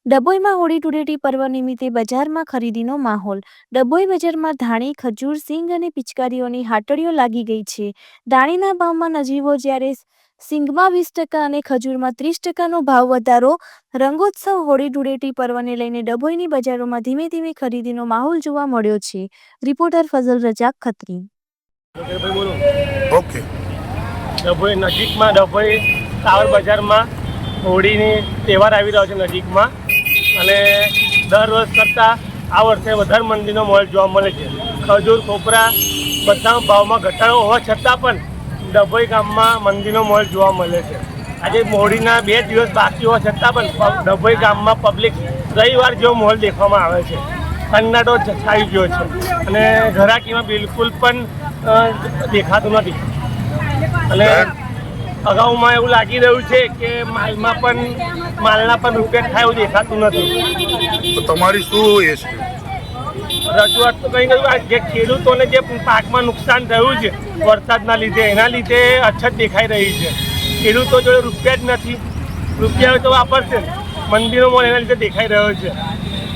ડભોઈમાં હોળી ધૂળેટી પર્વ નિમિત્તે બજારમાં ખરીદીનો માહોલ। ડભોઈ બજારમાં ધાણી, ખજૂર, સિંગ અને પિચકારીઓની હાટડીઓ લાગી ગઈ છે। ધાણીના ભાવમાં નજીવો જ્યારે સિંગમાં 20% અને ખજૂરમાં 30%નો ભાવ વધારો। રંગોત્સવ હોળી ધૂળેટી પર્વને લઈને ડભોઈની બજારોમાં ધીમે ધીમે ખરીદીનો માહોલ જોવા મળ્યો છે। રિપોર્ટર ફઝલ રજાક ખત્રી। ઓકે, ડભોઈ નજીકમાં ડભોઈ ટાવર બજારમાં હોળીની તહેવાર આવી રહ્યો છે નજીકમાં, અને દર વર્ષ કરતાં આ વર્ષે વધારે મંદીનો મોલ જોવા મળે છે। ખજૂર, કોપરા બધા ભાવમાં ઘટાડો હોવા છતાં પણ ડભોઈ ગામમાં મંદીનો મોલ જોવા મળે છે। આજે હોળીના 2 દિવસ બાકી હોવા છતાં પણ ડભોઈ ગામમાં પબ્લિક રવિવાર જેવો મોલ દેખવામાં આવે છે। સન્નાટો છાઈ ગયો છે અને ઘરાકીમાં બિલકુલ પણ દેખાતું નથી, અને અગાઉમાં એવું લાગી રહ્યું છે કે માલના પણ રૂપિયા થાય એવું દેખાતું નથી। તો તમારી શું એ છે રજૂઆત તો કંઈ નથી, જે ખેડૂતોને જે પાકમાં નુકસાન થયું છે વરસાદના લીધે, એના લીધે અછત દેખાઈ રહી છે। ખેડૂતો જોડે રૂપિયા જ નથી, રૂપિયા તો વાપરશે, મંદીનો મોલ એના લીધે દેખાઈ રહ્યો છે।